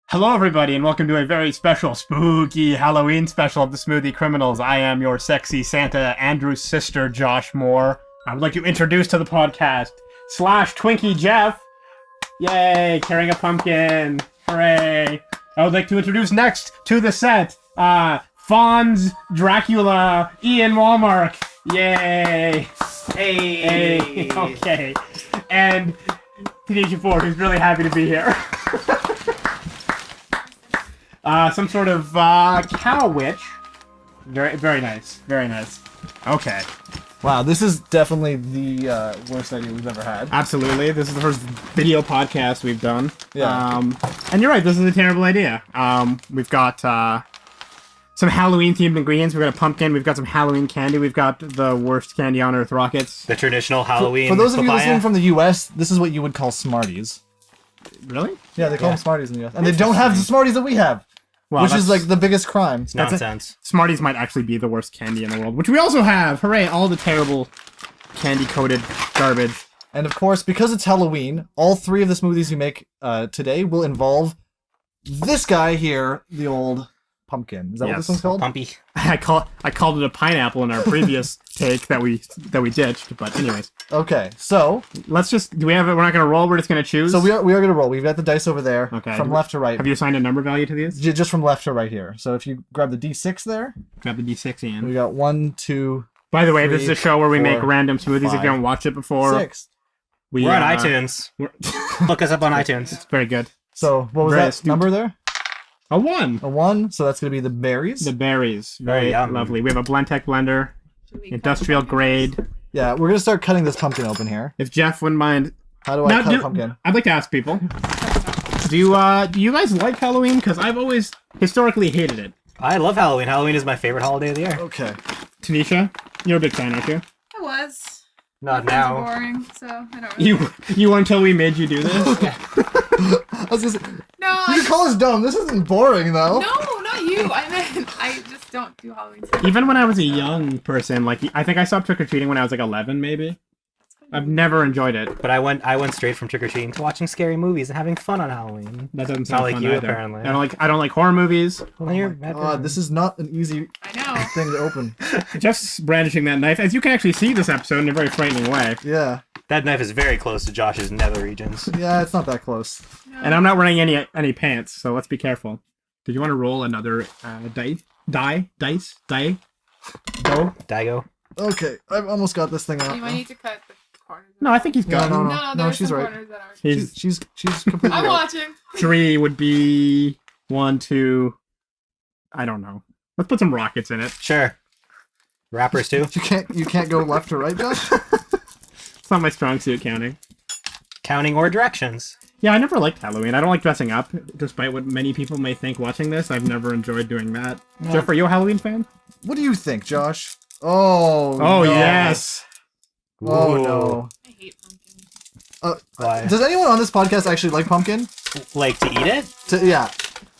Hello everybody and welcome to a very special spooky Halloween special of the Smoothie Criminals. I am your sexy Santa Andrew's sister, Josh Moore. I would like to introduce to the podcast Slash Twinkie Jeff. Yay, carrying a pumpkin. Hooray. I would like to introduce next to the set, Fonz Dracula Ian Walmark. Yay. Hey. Okay. And Tanisha Ford, who's really happy to be here. Some sort of cow witch. Very nice. Very nice. Okay. Wow, this is definitely the worst idea we've ever had. Absolutely. This is the first video podcast we've done. Yeah. And you're right, this is a terrible idea. We've got some Halloween-themed ingredients. We've got a pumpkin. We've got some Halloween candy. We've got the worst candy on earth, rockets. The traditional Halloween For those of you papaya. listening from the U.S., this is what you would call Smarties. Really? Yeah, they call them Smarties in the U.S. And they don't have the Smarties that we have. Well, which is like the biggest crime. It's nonsense. Smarties might actually be the worst candy in the world, which we also have. Hooray, all the terrible candy-coated garbage. And of course, because it's Halloween, all three of the smoothies we make today will involve this guy here, the old pumpkin. Is that what this one's called? Pumpy. I called it a pineapple in our previous take that we ditched, but anyways. Okay, so Let's just, we're not going to roll, we're just going to choose? we are going to roll. We've got the dice over there, from left to right. Have you assigned a number value to these? Just from left to right here. So if you grab the D6 there, Grab the D6, Ian. we got 1, 2, By the way, this is three, a show where we make 4, random smoothies. If 5, you haven't watched it before, 6. We're on iTunes. Look us up on iTunes. It's very good. So what was Very that astute. number there? A 1. A 1. So that's going to be the berries. The berries. Very yum. lovely. We have a Blendtec blender, industrial grade. Yeah, we're going to start cutting this pumpkin open here. If Jeff wouldn't mind. How do I cut a pumpkin? I'd like to ask people. Do you guys like Halloween? Because I've always historically hated it. I love Halloween. Halloween is my favorite holiday of the year. Okay. Tanisha, you're a big fan, aren't you? I was. Not Friends are now. boring, so I don't really... You were until we made you do this. I was gonna say, No, you call us dumb. This isn't boring, though. No, not you. I meant I just don't do Halloween stuff. Even when I was a young person, like I think I stopped trick or treating when I was like 11, maybe. I've never enjoyed it. But I went straight from trick or treating to watching scary movies and having fun on Halloween. That doesn't Not sound like fun you, either. apparently. I don't like horror movies. Well, you're bad God, this is not an easy I know. thing to open. Jeff's brandishing that knife, as you can actually see this episode in a very frightening way. Yeah. That knife is very close to Josh's nether regions. Yeah, it's not that close. No. And I'm not wearing any pants, so let's be careful. Did you want to roll another dice? Go? Dago. Okay, I've almost got this thing out. You might need to cut the corners. No, I think he's got. No, No, no, there's she's some right. corners that aren't. He's She's completely I'm right. watching. 3 would be 1, 2. I don't know. Let's put some rockets in it. Sure. Rappers too. You can't go left to right, Josh? It's not my strong suit, counting. Counting or directions. Yeah, I never liked Halloween. I don't like dressing up, despite what many people may think watching this. I've never enjoyed doing that. Yeah. Jeff, are you a Halloween fan? What do you think, Josh? Oh, Oh, no. yes. Oh, Ooh. no. I hate pumpkin. Why? Does anyone on this podcast actually like pumpkin? Like to eat it? Yeah.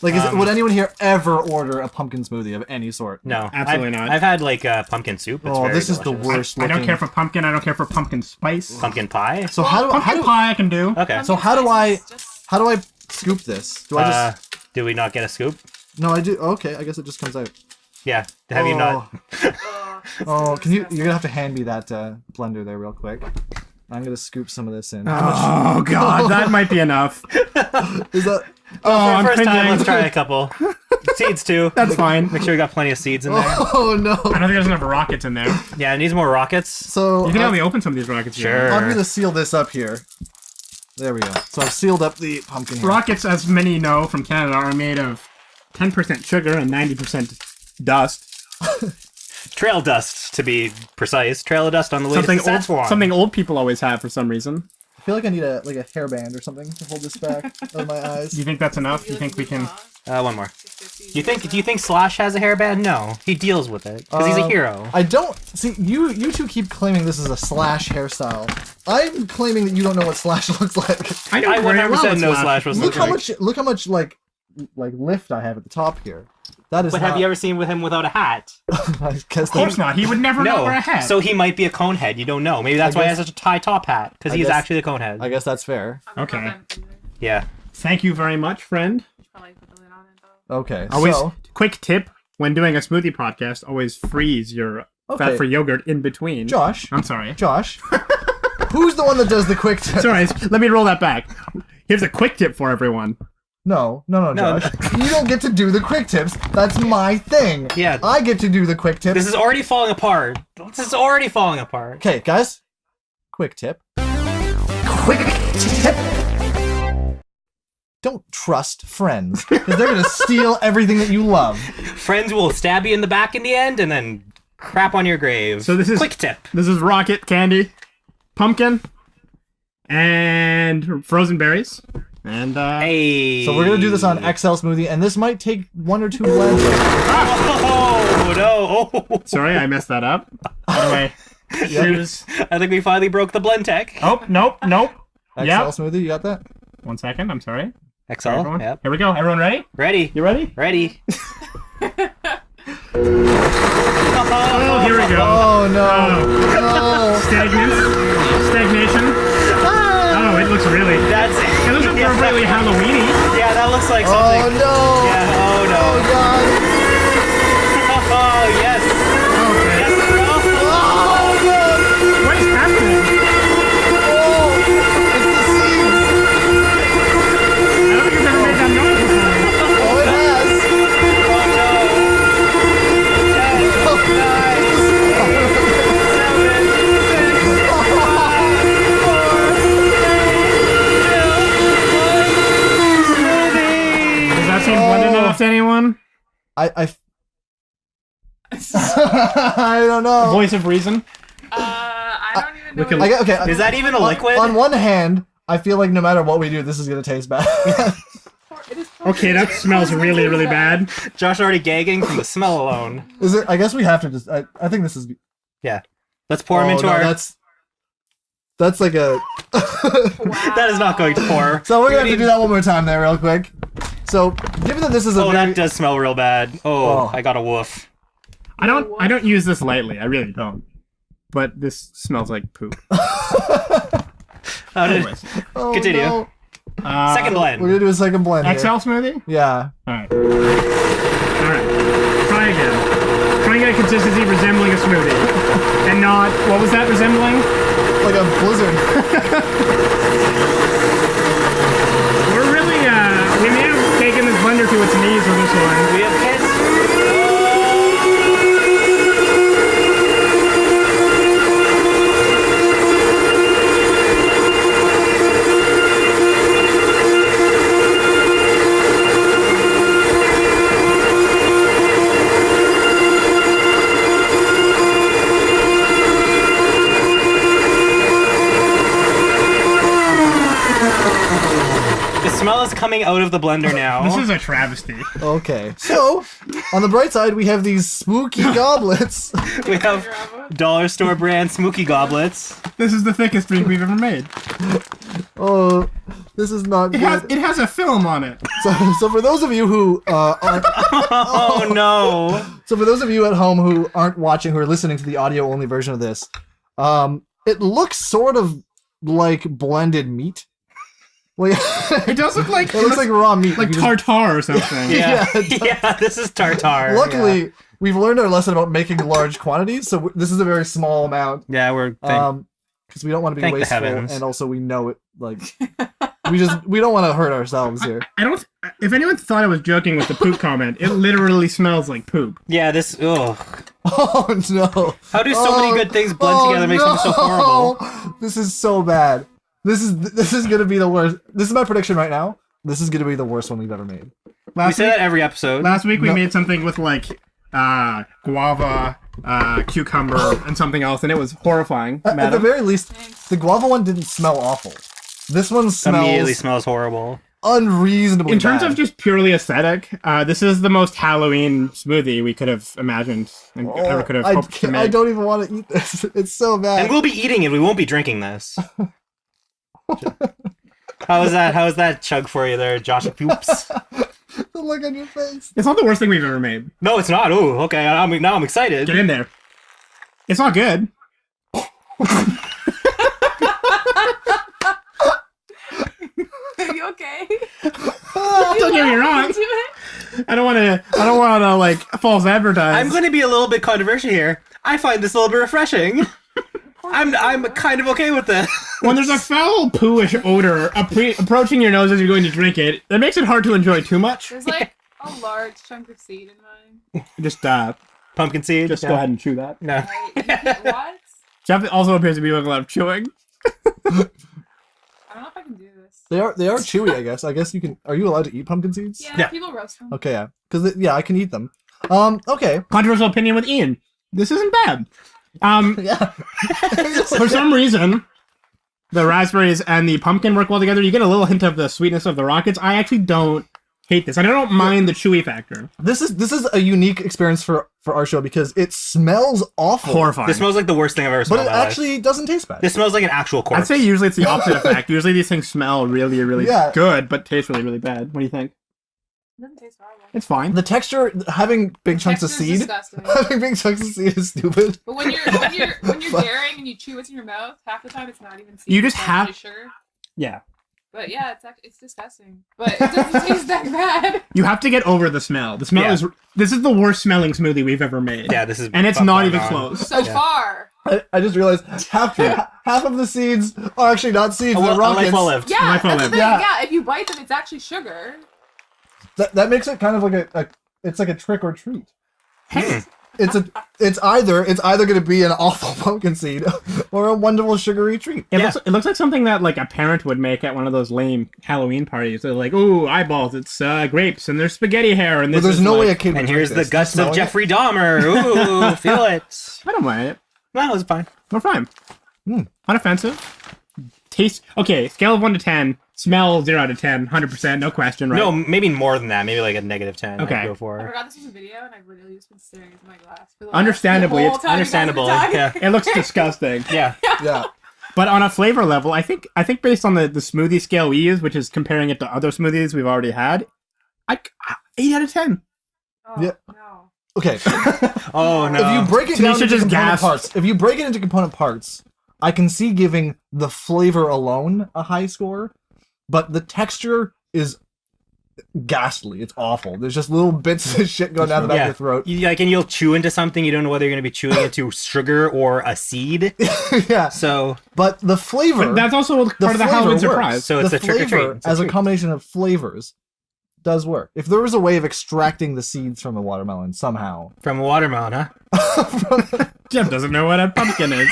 Like, would anyone here ever order a pumpkin smoothie of any sort? No. Absolutely not. I've had like pumpkin soup. It's Oh, very this is the delicious. worst I looking. don't care for pumpkin. I don't care for pumpkin spice. Pumpkin pie? So Pumpkin pie I can do. Okay. So how do I scoop this? Do I just? Do we not get a scoop? No, I do. Okay, I guess it just comes out. Yeah. Have you not? Oh, you're gonna have to hand me that blender there real quick. I'm gonna scoop some of this in. Oh, God. That might be enough. Is that? Oh, I'm First time, cringing. let's try a couple. Seeds too. That's fine. Make sure we got plenty of seeds in there. Oh no! I don't think there's enough rockets in there. Yeah, it needs more rockets. So You can help me open some of these rockets. Sure. I'm gonna seal this up here. There we go. So I've sealed up the pumpkin here. Rockets, as many know from Canada, are made of 10% sugar and 90% dust. Trail dust, to be precise. Trail of dust on the way to Saskatchewan. Something old people always have for some reason. I feel like I need a hairband or something to hold this back out of my eyes. Do you think that's enough? Do you think we can... One more. Do you think Slash has a hairband? No, he deals with it because he's a hero. I don't see you two keep claiming this is a Slash hairstyle. I'm claiming that you don't know what Slash looks like. I know I very well 100% what know Slash was Look like. how much like lift I have at the top here. That is. But have you ever seen with him without a hat? I guess Of course not. He would never know wear a hat. So he might be a cone head. You don't know. Maybe that's why he has such a high top hat because I he's guess- actually the cone head. I guess that's fair. Okay. Yeah. Thank you very much, friend. Probably put the lid on it though. Okay, Always so quick tip when doing a smoothie podcast: always freeze your fat-free yogurt in between. Josh, I'm sorry. Josh, who's the one that does the quick tip? Sorry. Let me roll that back. Here's a quick tip for everyone. No, Josh. You don't get to do the quick tips. That's my thing. Yeah. I get to do the quick tips. This is already falling apart. Okay, guys. Quick tip. Quick tip. Don't trust friends, because they're gonna steal everything that you love. Friends will stab you in the back in the end, and then crap on your grave. So this is quick tip. This is rocket candy, pumpkin, and frozen berries. And Hey. So we're gonna do this on XL smoothie, and this might take 1 or 2 blends. Oh no! Oh. Sorry, I messed that up. Anyway, choose. I think we finally broke the blend tech. Oh, nope. XL Yep. smoothie, you got that? 1 second. I'm sorry. XL. Everyone. Yep. Here we go. Everyone ready? Ready. You ready? Ready. Oh, here we go. Oh no! Oh. No! Stagnation. Oh, it looks really. It looks appropriately Halloweeny. Yeah, that looks like something. Oh no! Yeah. Oh no. Oh god! Oh yes. Okay. Yes. No. Oh god! What is happening? Oh! It's the seeds! I don't think I've ever made that noise before. Oh, it has! Oh no. 10, 9, 7, 6, 5, 4, 3, 2, 1. Smoothie. Does that seem blended enough to anyone? I don't know. Voice of reason. I don't even know. we can- what Okay. Is that even a liquid? On one hand, I feel like no matter what we do, this is gonna taste bad. it is. Okay, that smells really, really bad. Josh already gagging from the smell alone. Is it? I guess we have to just. I think this is. Yeah. Let's pour them into no, our... That's like a. That is not going to pour. So we're gonna have to do that one more time there, real quick. So, given that this is a Oh, very... that does smell real bad. Oh, Oh. I got a woof. I don't use this lightly. I really don't. But this smells like poop. How did... Anyways. Oh, Continue. no. Second blend. We're gonna do a second blend. here. XL smoothie? Yeah. Alright. Try again. Try and get a consistency resembling a smoothie. And not... What was that resembling? Like a blizzard. We're really, we may have taken this blender to its knees with this one. We have kids. The smell is coming out of the blender now. This is a travesty. Okay. So, on the bright side, we have these spooky goblets. We have dollar store brand Smoothie goblets. This is the thickest drink we've ever made. Oh, this is not It good. has a film on it. So for those of you who aren't, Oh no. so for those of you at home who aren't watching, who are listening to the audio only version of this, it looks sort of like blended meat. Like, It does look like... it looks like raw meat. like You just- tartar or something. Yeah. it does. Yeah, this is tartar. Luckily, we've learned our lesson about making large quantities, so this is a very small amount. Yeah, we're... Because we don't want to be Thank the wasteful, heavens. and also we know it. Like, we don't want to hurt ourselves here. I don't... If anyone thought I was joking with the poop comment, it literally smells like poop. Yeah, this... Ugh. Oh no! How do so many good things blend together and make something so horrible? This is so bad. This is gonna be the worst. This is my prediction right now. This is gonna be the worst one we've ever made. We say that every episode. Last week we No. made something with like guava, cucumber, and something else, and it was horrifying. At the Madam. very least, the guava one didn't smell awful. This one Immediately smells smells horrible. unreasonably In terms bad. of just purely aesthetic, this is the most Halloween smoothie we could have imagined and ever could have hoped to make. I don't even want to eat this. It's so bad. And we'll be eating it. We won't be drinking this. How is that chug for you there, Josh? Oops. The look on your face. It's not the worst thing we've ever made. No, it's not. Ooh, okay. Now I'm excited. Get in there. It's not good. Are you okay. Don't get me wrong. I don't want to like false advertise. I'm going to be a little bit controversial here. I find this a little bit refreshing. I'm kind of okay with this. When there's a foul pooish odor approaching your nose as you're going to drink it, that makes it hard to enjoy too much. There's like a large chunk of seed in mine. Just Pumpkin seed. go ahead and chew that. No. What? Jeff also appears to be doing a lot of chewing. I don't know if I can do this. They are chewy, I guess. I guess you can. Are you allowed to eat pumpkin seeds? Yeah, people roast them. Okay, yeah. Because I can eat them. Okay. Controversial opinion with Ian. This isn't bad. Yeah. For some reason, the raspberries and the pumpkin work well together. You get a little hint of the sweetness of the rockets. I actually don't hate this. I don't mind the chewy factor. This is a unique experience for our show because it smells awful. Horrifying. This smells like the worst thing I've ever smelled. But it in my life. actually doesn't taste bad. This smells like an actual corpse. I'd say usually it's the opposite effect. Usually these things smell really, really good, but taste really, really bad. What do you think? It doesn't taste horrible. It's fine. The texture, having big chunks of Texture's seed, disgusting. having big chunks of seed is stupid. But when you're daring and you chew what's in your mouth, half the time it's not even seed. You just it's have- actually sugar. Yeah. But yeah, it's disgusting. But it doesn't taste that bad. You have to get over the smell. The smell is... This is the worst smelling smoothie we've ever made. Yeah, this is... And it's not even close. So far. I just realized half of the seeds are actually not seeds, they're A life rockets. well lived. Yeah, Life that's the Olive. thing. Yeah. Yeah, if you bite them, it's actually sugar. That makes it kind of like it's like a trick or treat. Hey, It's either going to be an awful pumpkin seed or a wonderful sugary treat. it looks like something that like a parent would make at one of those lame Halloween parties. They're like, ooh, eyeballs, it's grapes, and there's spaghetti hair, and But this there's is no like... way a kid would And drink here's the this. guts of Smelling it? Jeffrey Dahmer. Ooh, feel it. I don't mind it. No, it's fine. We're fine. Unoffensive. Taste... Okay, scale of 1 to 10. Smell 0 out of 10. 100%, no question, right? No, maybe more than that. Maybe like a -10. Okay. I'd go I for. forgot this was a video, and I've literally just been staring into my glass. For the Understandably, the whole it's time you guys have been Understandable. talking. Yeah. It looks disgusting. Yeah. Yeah. But on a flavor level, I think based on the smoothie scale we use, which is comparing it to other smoothies we've already had, 8 out of 10. Oh, Yeah. no. Okay. Oh no. If you break it Tanisha down into just component gasped. parts, if you break it into component parts, I can see giving the flavor alone a high score, but the texture is ghastly. It's awful. There's just little bits of shit going down the back of your throat. And you'll chew into something. You don't know whether you're going to be chewing into sugar or a seed. Yeah. So But the flavor, But that's also part of the flavor Halloween works. surprise. So it's the a trick or treat. flavor It's a as a treat. combination of flavors does work. If there was a way of extracting the seeds from the watermelon somehow. From a watermelon, huh? Jeff doesn't know what a pumpkin is.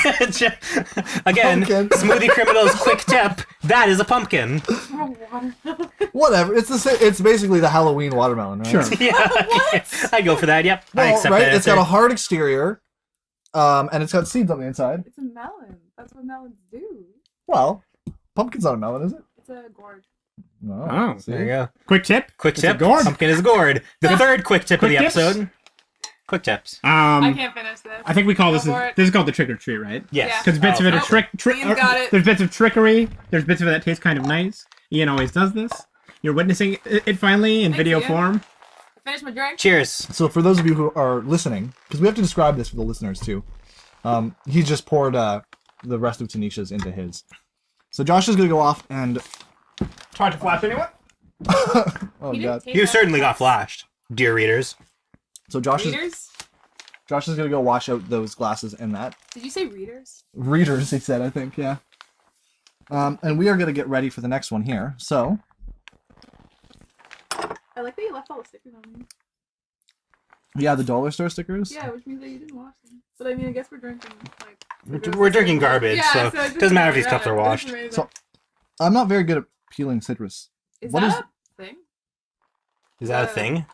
Again, Pumpkin. Smoothie Criminals quick tip. That is a pumpkin. Oh, watermelon. Whatever. It's basically the Halloween watermelon, right? Sure. Yeah. I go for that. Yep. I Well, accept right? that. It's got a answer. hard exterior, and it's got seeds on the inside. It's a melon. That's what melons do. Well, pumpkin's not a melon, is it? It's a gourd. No. Oh. See? There you go. Quick tip. Quick It's a tip. gourd. Pumpkin is gourd. The third quick tip of Quick the tips? episode. Quick tips. I can't finish this. I think we call Go this for it. is called the trick or treat, right? Yes. Yeah. Because bits of it are Oh. Ian's got it. There's bits of trickery. There's bits of it that taste kind of nice. Ian always does this. You're witnessing it finally in Thanks, video Ian. form. I finished my drink. Cheers. So for those of you who are listening, because we have to describe this for the listeners too, he just poured the rest of Tanisha's into his. So Josh is gonna go off and Try to flash anyone? oh He didn't god. taste You that. certainly got flashed, dear readers. So Josh is Readers? gonna go wash out those glasses in that. Did you say readers? Readers, he said, I think, yeah. And we are gonna get ready for the next one here. So I like that you left all the stickers on me. yeah, the dollar store stickers. Yeah, which means that you didn't wash them. But I mean, I guess we're drinking like. We're drinking garbage, Yeah, so it it doesn't doesn't matter if matter. these cups are washed. So I'm not very good at peeling citrus. Is what that a thing? Is that a thing?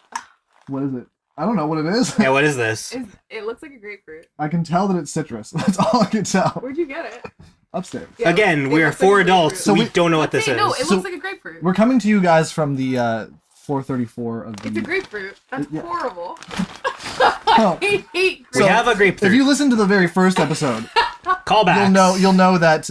What is it? I don't know what it is. Yeah, what is this? It looks like a grapefruit. I can tell that it's citrus. That's all I can tell. Where'd you get it? Upstairs. Yeah, Again, it we are looks like four a adults, grapefruit. so we we- don't know what this Hey, is. no, it So- looks like a grapefruit. We're coming to you guys from the 434 of the. It's a grapefruit. That's Yeah. horrible. Oh. I hate We have a grapefruit. If you listen to the very first episode, Callbacks. you'll know that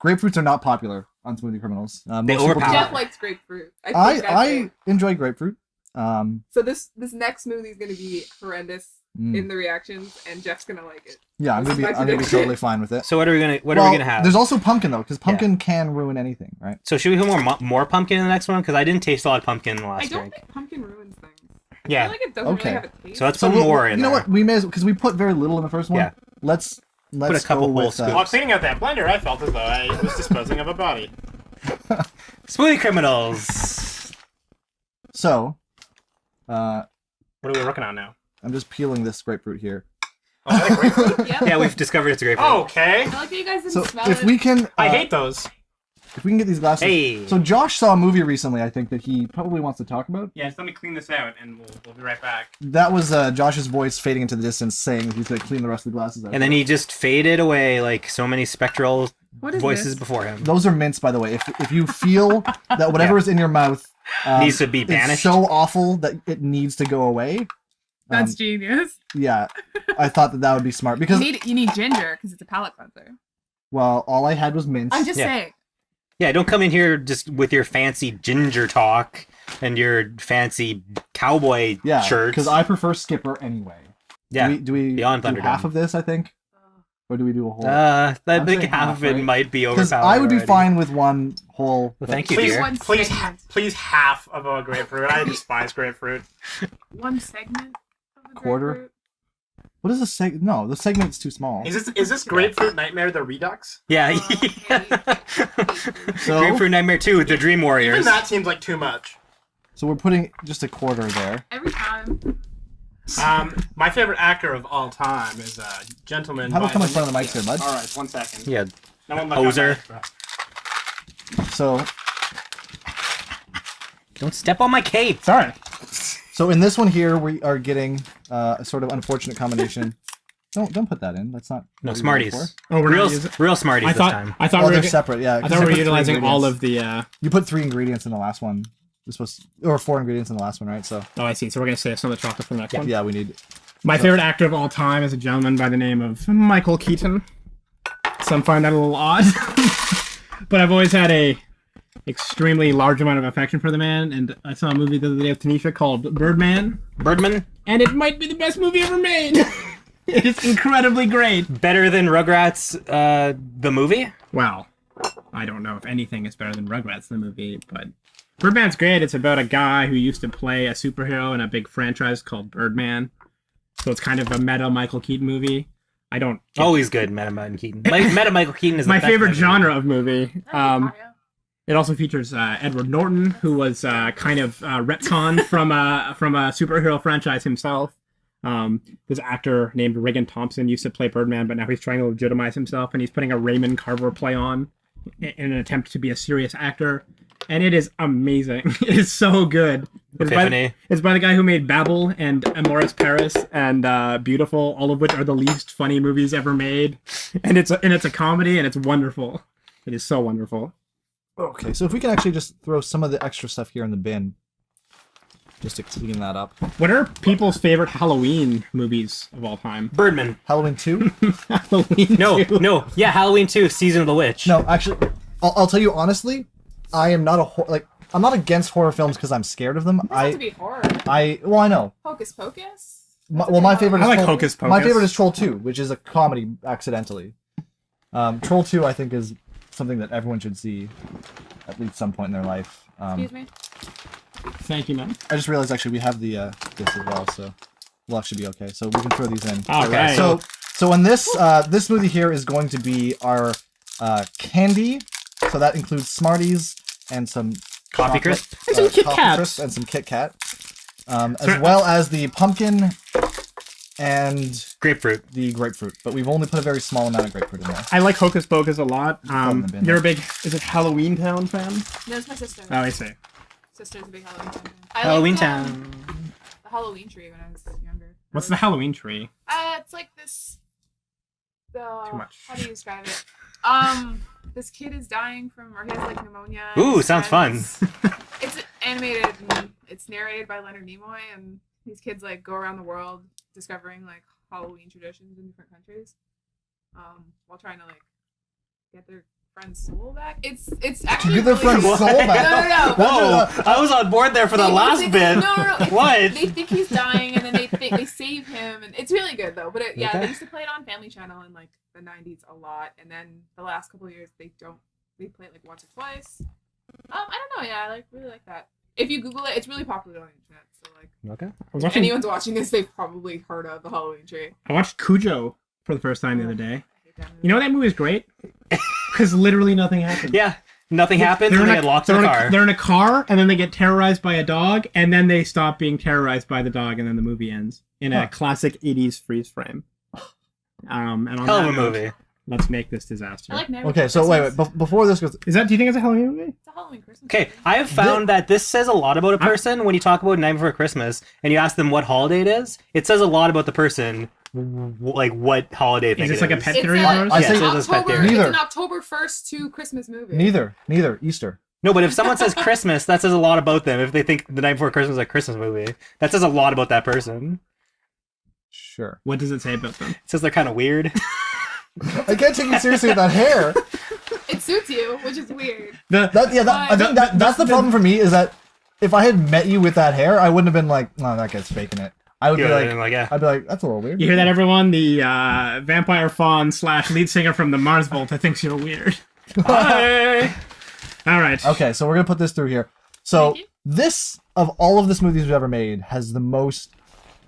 grapefruits are not popular on Smoothie Criminals. They Most people overpower. do. Jeff likes grapefruit. I think that's I it. enjoy grapefruit. So this next smoothie is gonna be horrendous. in the reactions, and Jeff's gonna like it. Yeah, I'm gonna be totally fine with it. So what are we gonna have? There's also pumpkin though, because pumpkin can ruin anything, right? So should we put more pumpkin in the next one? Because I didn't taste a lot of pumpkin in the last I don't drink. think pumpkin ruins things. I Yeah. feel like it doesn't really have a taste. So let's put more in You know there. what? We may because we put very little in the first one. Yeah. Let's Put a couple go whole with scoops. While cleaning out that blender, I felt as though I was disposing of a body. Smoothie Criminals. So, What are we working on now? I'm just peeling this grapefruit here. Oh, is that grapefruit? Yep. Yeah, we've discovered it's a grapefruit. Okay. I like that you guys didn't So smell if it. we can, I hate those. if we can get these glasses. Hey. So Josh saw a movie recently, I think, that he probably wants to talk about. Yeah, just let me clean this out, and we'll be right back. That was Josh's voice fading into the distance, saying he's going to clean the rest of the glasses out. And then he just faded away like so many spectral What is voices this? before him. Those are mints, by the way. If you feel that whatever is in your mouth Needs to be is banished. so awful that it needs to go away. That's genius. Yeah, I thought that would be smart because You need ginger because it's a palate cleanser. well, all I had was mints. I'm just Yeah. saying. Yeah, don't come in here just with your fancy ginger talk and your fancy cowboy yeah, shirts. because I prefer Skipper anyway. Yeah. Do we Beyond do Thunderdome. half of this? I think, or do we do a whole? I I'm think saying half half, of it right? might be Because overpowered. I would be already. fine with one whole. Well, but- thank you, Please, dear. One please, segment. please, half of a grapefruit. I despise grapefruit. One segment of the Quarter? grapefruit. What is a seg? No, the segment's too small. Is this Grapefruit Nightmare the Redux? Yeah. So- Grapefruit Nightmare 2 with the Dream Even Warriors. that seems like too much. So we're putting just a quarter there. Every time. My favorite actor of all time is a gentleman. How about by come in the front of the name- mics here, bud? All right, 1 second. Yeah. No one look up Poser. my- So Don't step on my cape. Sorry. So in this one here, we are getting a sort of unfortunate combination. Don't put that in. That's not. No, what we went Smarties. for. Oh, we're Real, not using. real Smarties this time. I thought Oh, we they're were. separate. Yeah. I 'cause thought I we were put 3 utilizing all ingredients. of the. You put 3 ingredients in the last one. You're supposed to, or 4 ingredients in the last one, right? So Oh, I see. So we're gonna save some of the chocolate for the next one. yeah, we need. My favorite actor of all time is a gentleman by the name of Michael Keaton. Some find that a little odd, but I've always had a extremely large amount of affection for the man. And I saw a movie the other day with Tanisha called Birdman, Birdman? and it might be the best movie ever made. It is incredibly great. Better than Rugrats, the movie? Well, I don't know if anything is better than Rugrats the movie, but Birdman's great. It's about a guy who used to play a superhero in a big franchise called Birdman. So it's kind of a meta Michael Keaton movie. I don't. Always good, Meta Michael Keaton. Meta Michael Keaton is the My best favorite movie. genre of movie. Mario. It also features Edward Norton, who was kind of retconned from a superhero franchise himself. This actor named Regan Thompson used to play Birdman, but now he's trying to legitimize himself, and he's putting a Raymond Carver play on in an attempt to be a serious actor. And it is amazing. It is so good. Epiphany. It's by the guy who made Babel and Amoris Paris and Beautiful, all of which are the least funny movies ever made. And it's a comedy, and it's wonderful. It is so wonderful. Okay, so if we can actually just throw some of the extra stuff here in the bin, just to clean that up. What are people's favorite Halloween movies of all time? Birdman. Halloween 2? Halloween. No, 2. no. Yeah, Halloween 2, Season of the Witch. No, actually, I'll tell you honestly, I am not I'm not against horror films because I'm scared of them. It doesn't have to be horror. Well, I know. Hocus Pocus? My favorite. I is like Troll, Hocus Pocus. My favorite is Troll 2, which is a comedy accidentally. Troll 2, I think, is something that everyone should see at least some point in their life. Excuse me? Thank you, man. I just realized actually we have the this as well, so we'll actually be okay. So we can throw these in. All right. So in this this smoothie here is going to be our candy. So that includes Smarties and some Coffee chocolate, Crisp? And some Kit Coffee Kats. Crisp and some Kit Kat, as well as the pumpkin and Grapefruit. the grapefruit. But we've only put a very small amount of grapefruit in there. I like Hocus Pocus a lot. in the bin. You're a big, is it Halloween Town fan? No, it's my sister. Oh, I see. Sister's a big Halloween fan. I Halloween liked, Town. The Halloween tree when I was younger. What's the Halloween tree? It's like this. Too much. How do you describe it? This kid is dying from, or he has like pneumonia. Ooh, and sounds fun. It's animated and it's narrated by Leonard Nimoy, and these kids like go around the world discovering like Halloween traditions in different countries, while trying to like get their friend's soul back. It's actually Get their really friend's good. soul back. No. Whoa, I was on board there for the They last think- bit. No. What? They think he's dying, and then they think they save him, and it's really good though. But yeah, Okay. they used to play it on Family Channel in like the '90s a lot, and then the last couple of years they don't. They play it like once or twice. I don't know. Yeah, I really like that. If you Google it, it's really popular on the internet. So like, Okay. I was if watching, anyone's watching this, they've probably heard of the Halloween tree. I watched Cujo for the first time the other day. I hate that movie. You know that movie is great? Because literally nothing happens. Yeah. Nothing happens, and they get locked in the car. They're in a car, and then they get terrorized by a dog, and then they stop being terrorized by the dog, and then the movie ends in a classic 80s freeze frame. And on Hell of that a note, movie. let's make this disaster. I like Never Okay, Before so wait, Christmas. before this goes, Do you think it's a Halloween movie? It's a Halloween Christmas. Okay, movie. I have found that this says a lot about a person when you talk about Night Before Christmas and you ask them what holiday it is. It says a lot about the person, like what holiday they Is think this it like a is. pet It's theory a- of ours? I Yeah, say- it says pet October, theory. Neither. it's an October 1st to Christmas movie. neither Easter. No, but if someone says Christmas, that says a lot about them. If they think The Night Before Christmas is a Christmas movie, that says a lot about that person. Sure. What does it say about them? It says they're kind of weird. I can't take you seriously with that hair. It suits you, which is weird. I think that's the problem for me is that if I had met you with that hair, I wouldn't have been like, no, that guy's faking it. I would be like, yeah. I'd be like, that's a little weird. You hear that, everyone? The vampire fawn / lead singer from the Mars Volta thinks you're weird. Hi. All right. Okay, so we're gonna put this through here. So Thank you. this of all of the smoothies we've ever made has the most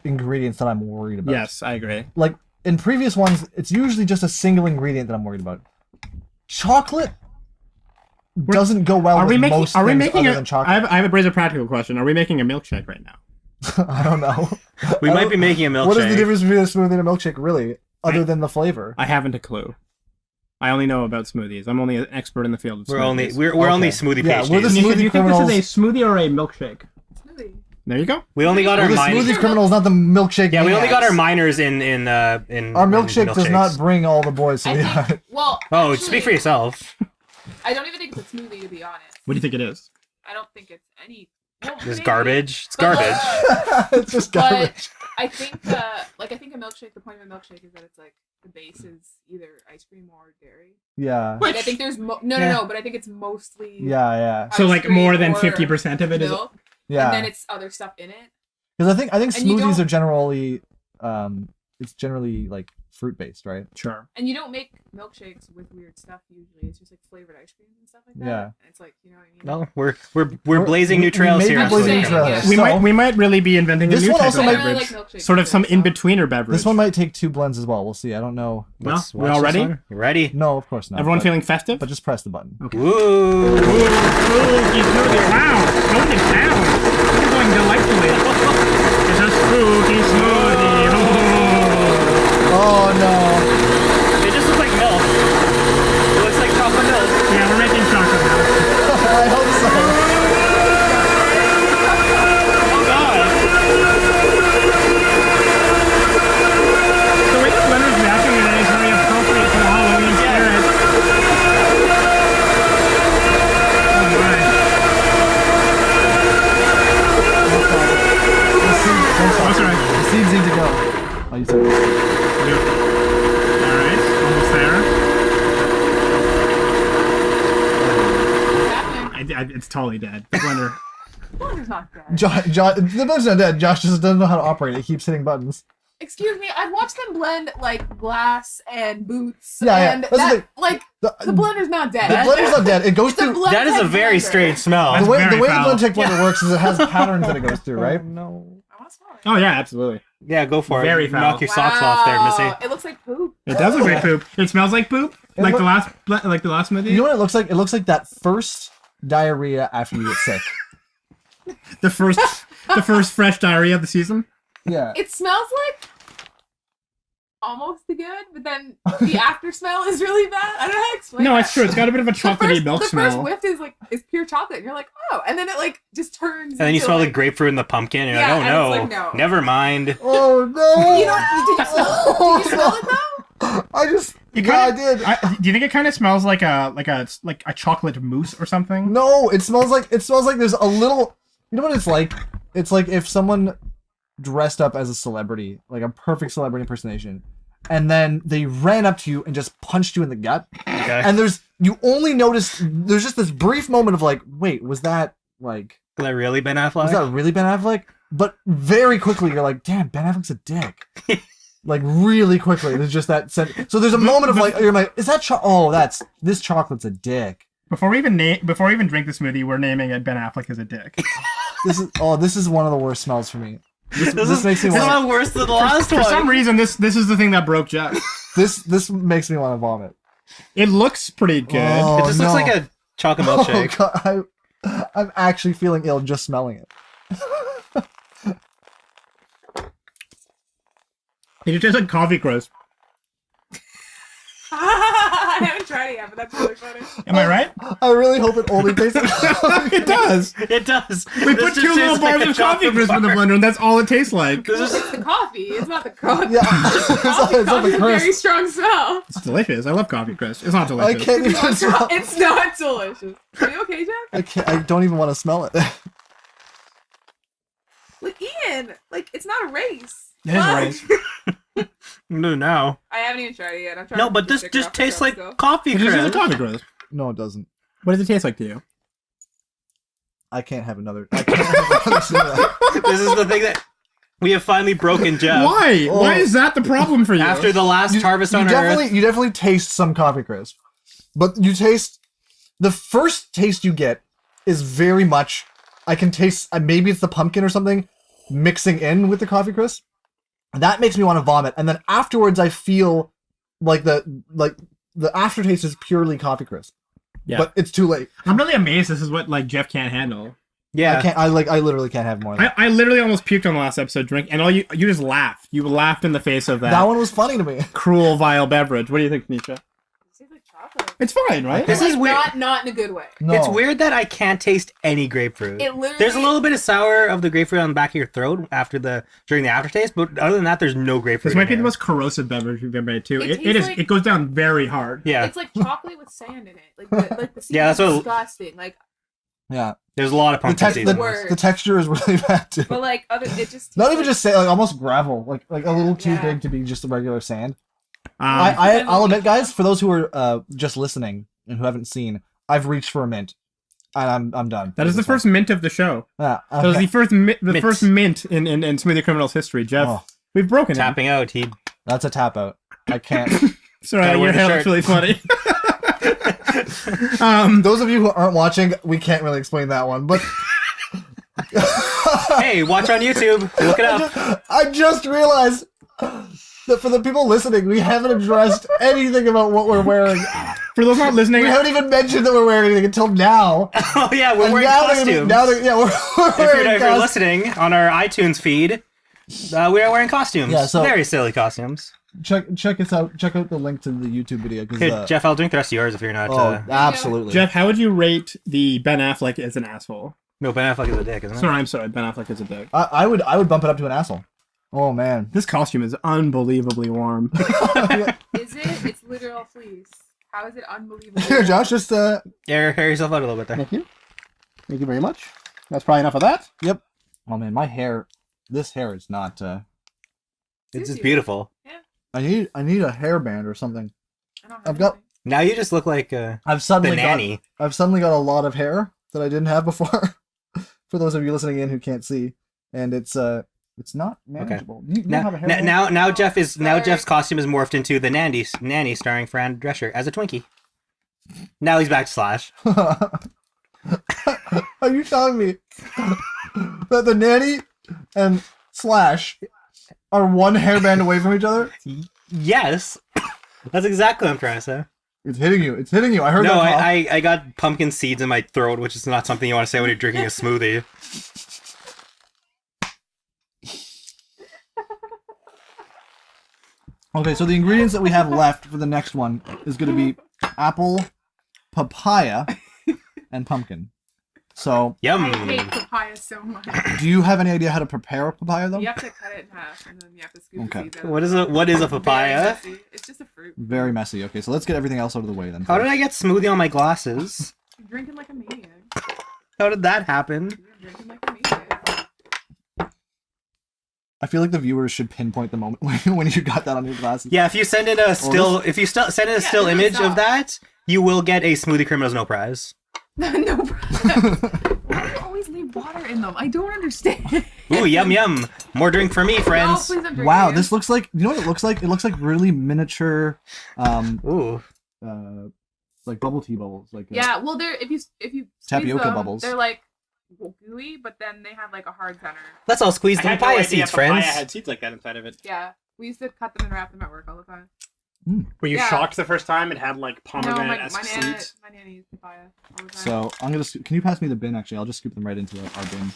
ingredients that I'm worried about. Yes, I agree. Like in previous ones, it's usually just a single ingredient that I'm worried about. Chocolate doesn't go well with most things other than chocolate. I have a brazen practical question. Are we making a milkshake right now? I don't know. We might be making a milkshake. What is the difference between a smoothie and a milkshake, really, other than the flavor? I haven't a clue. I only know about smoothies. I'm only an expert in the field of We're smoothies. only Okay. smoothie Yeah, we're the pasties. Nisha, do you think Criminals. this is a smoothie or a milkshake? Smoothie. There you go. We only got We're our the minors. smoothie criminals, not the milkshake. Yeah, we only got our maniacs. minors in Our milkshake does not milkshakes. bring all the boys. So I yeah. think, well, Oh, actually, speak for yourself. I don't even think it's a smoothie, to be honest. What do you think it is? I don't think it's any. Well, It's maybe. garbage. It's But, garbage. It's just garbage. But I think, I think a milkshake. The point of a milkshake is that it's like the base is either ice cream or dairy. Yeah. Like, I think there's no, but I think it's mostly Yeah. So ice like cream more than or 50% of it is. milk, Yeah. and then it's other stuff in it. Because I think And you smoothies don't- are generally, it's generally like fruit based, right? Sure. And you don't make milkshakes with weird stuff usually. It's just like flavored ice cream and stuff like that. Yeah. And it's like, you know what I mean? No, we're blazing new trails may be here. on blazing I'm new Smoothie. saying, trails. yeah. We So- might really be inventing a This new one type also of might- I really beverage. like milkshakes. Sort of some too, so- in-betweener beverage. This one might take 2 blends as well. We'll see. I don't know. Let's Well, we watch all this ready? one. You ready? No, of course not. Everyone but, feeling festive? But just press the button. Ooh. Ooh, spooky smoothie. Wow, going to town. You're going delightfully. It's a spooky smoothie. Oh no. It just looks like milk. It looks like chocolate milk. Yeah, we're making chocolate now. I hope so. Oh god. The way that Leonard's reacting today is very appropriate to the Halloween spirit. Oh my. That's right. The seeds need to go. Oh, you said Alright, almost there. What's happening? It's totally dead. The blender. Blender's not dead. the button's not dead. Josh just doesn't know how to operate it. He keeps hitting buttons. Excuse me, I've watched them blend like glass and boots. Yeah. And That's the that, thing. like, The the blender's not dead. the blender's not dead. It goes It's a through. blend That is a tech very blender. strange smell. That's The way very the foul. Blend Tech blender works is it has patterns that it goes through, right? No. I want to smell it. Oh yeah, absolutely. Yeah, go for Very it. foul. Knock your socks off there, Missy. It looks like poop. It does look like poop. It smells like poop. It Like look- the last smoothie. You know what it looks like? It looks like that first diarrhea after you get sick. the first fresh diarrhea of the season. Yeah. It smells like almost good, but then the after smell is really bad. I don't know how to explain No, that. it's true. It's got a bit of a chocolatey milk the smell. first whiff is pure chocolate. And you're like, oh, and then it like just turns. And then you into, smell like, the grapefruit and the pumpkin, and you're Yeah, like, and oh it's no. like, no. Never mind. Oh no! You know, did you smell it though? I just. It Yeah, I kinda- did. do you think it kind of smells like a chocolate mousse or something? No, it smells like there's a little. You know what it's like? It's like if someone dressed up as a celebrity, like a perfect celebrity impersonation, and then they ran up to you and just punched you in the gut. Okay. And you only notice there's just this brief moment of like, wait, was that Is that really Ben Affleck? really Ben Affleck? but very quickly you're like, damn, Ben Affleck's a dick. Like really quickly, there's just that sense. So there's a moment of like, you're like, is that this chocolate's a dick. Before we even drink the smoothie, we're naming it Ben Affleck is a dick. This is one of the worst smells for me. This makes me It's want. not worse than the last one. For some reason, this is the thing that broke Jeff. This makes me want to vomit. It looks pretty good. Oh, it just looks like a chocolate milkshake. Oh, God, I'm actually feeling ill just smelling it. It tastes like coffee crisp. I haven't tried it yet, but that's really funny. Am I right? I really hope it only tastes like It does. It does. We put 2 little bars of coffee crisp in the blender, and that's all it tastes like. It's the coffee. It's not the coffee. Yeah, it's not the Coffee's a very crisp. strong smell. It's delicious. I love coffee crisp. It's not I delicious. can't even smell. It's not delicious. Are you okay, Jeff? I don't even want to smell it. Like, Ian, like, it's not a race. It is a race. No, now. I haven't even tried it yet. I'm trying No, to but keep the this sticker just off the tastes shelf like still. coffee It just tastes like crisp. coffee crisp. No, it doesn't. What does it taste like to you? I can't have another. I can't have another smell. This is the thing that we have finally broken, Jeff. Why? Oh. Why is that the problem for you? After the last harvest on Earth. You definitely taste some coffee crisp, but you taste the first taste you get is very much. I can taste. Maybe it's the pumpkin or something mixing in with the coffee crisp. That makes me want to vomit, and then afterwards I feel like the aftertaste is purely coffee crisp. Yeah. But it's too late. I'm really amazed this is what like Jeff can't handle. Yeah. I literally can't have more of that. I literally almost puked on the last episode drink, and you just laughed. You laughed in the face of That one was funny to me. cruel, vile beverage. What do you think, Nisha? It tastes like chocolate. It's fine, right? This Like, is weird. Not in a good way. No. It's weird that I can't taste any grapefruit. It literally. There's a little bit of sour of the grapefruit on the back of your throat during the aftertaste, but other than that, there's no grapefruit. This might be in the here. most corrosive beverage we've ever made too. It It tastes like- it goes down very hard. Yeah, It's like chocolate with sand in it. Like the Yeah, that's is what- disgusting. Like, Yeah. there's a lot of pumpkin seeds. in Word. this. The texture is really bad too. but like it just. Not even just say like almost gravel, like a little too Yeah. big to be just a regular sand. Um, I'll admit, guys, for those who are just listening and who haven't seen, I've reached for a mint, and I'm done. that is the first mint of the show. Yeah, That was okay. the first Mint. first mint in Smoothie Criminals history. Jeff, Oh, we've broken it. Tapping out. He that's a tap out. I can't. Sorry, Gotta wear your the hair shirt. looks really funny. Those of you who aren't watching, we can't really explain that one, but hey, watch on YouTube. Look it up. I just realized that for the people listening, we haven't addressed anything about what we're wearing. For those not listening, We haven't even mentioned that we're wearing anything until now. Oh yeah, we're And wearing now costumes. we're If wearing you're costumes. listening on our iTunes feed, we are wearing costumes. Yeah, so- very silly costumes. Check us out. Check out the link to the YouTube video. Here, Because Jeff, I'll drink the rest of yours if you're not. absolutely. Jeff, how would you rate the Ben Affleck as an asshole? No, Ben Affleck is a dick, isn't it? I'm sorry. Ben Affleck is a dick. I would bump it up to an asshole. Oh man. This costume is unbelievably warm. Is it? It's literal fleece. How is it unbelievable? Here, Josh, just Air yourself out a little bit there. Thank you. Thank you very much. That's probably enough of that. Yep. Oh man, my hair. This hair is not. It's just beautiful. I need a hairband or something. I don't have I've got- anything. Now you just look like I've the suddenly nanny. I've suddenly got a lot of hair that I didn't have before. For those of you listening in who can't see, and it's not manageable. You don't have a hairband? Now Jeff's Sorry. costume is morphed into the nanny starring Fran Drescher as a Twinkie. Now he's back to Slash. Are you telling me that the nanny and Slash are one hairband away from each other? Yes, that's exactly what I'm trying to say. It's hitting you. It's hitting you. I heard No, that. cough. I got pumpkin seeds in my throat, which is not something you want to say when you're drinking a smoothie. Okay, so the ingredients that we have left for the next one is going to be apple, papaya, and pumpkin. So, Yum. I hate papaya so much. do you have any idea how to prepare a papaya, though? You have to cut it in half and then you have to scoop Okay. the seeds out. What is a Very papaya? messy. It's just a fruit. Very messy. Okay, so let's get everything else out of the way then. How did I get smoothie on my glasses? You're drinking like a maniac. How did that happen? You're drinking like a maniac. I feel like the viewers should pinpoint the moment when you got that on your glasses. Yeah, if you send in a still, send in a still it image was of that, you will get a Smoothie Criminals no prize. No problem. Why are you always always leave water in them? I don't understand. Ooh, yum yum. More drink for me, No, friends. please, I'm drinking Wow, it. this looks like, you know what it looks like? It looks like really miniature, Ooh. like bubble tea bubbles. Like Yeah, well, they're if you squeeze Tapioca them, bubbles. they're like gooey, but then they have like a hard center. Let's all squeeze the papaya seeds, friends. had seeds like that inside of it. Yeah, we used to cut them and wrap them at work all the time. Were you Yeah. shocked the first time it had like No, pomegranate-esque seeds? my nanny used papaya all the time. So I'm gonna. Can you pass me the bin? Actually, I'll just scoop them right into our bin.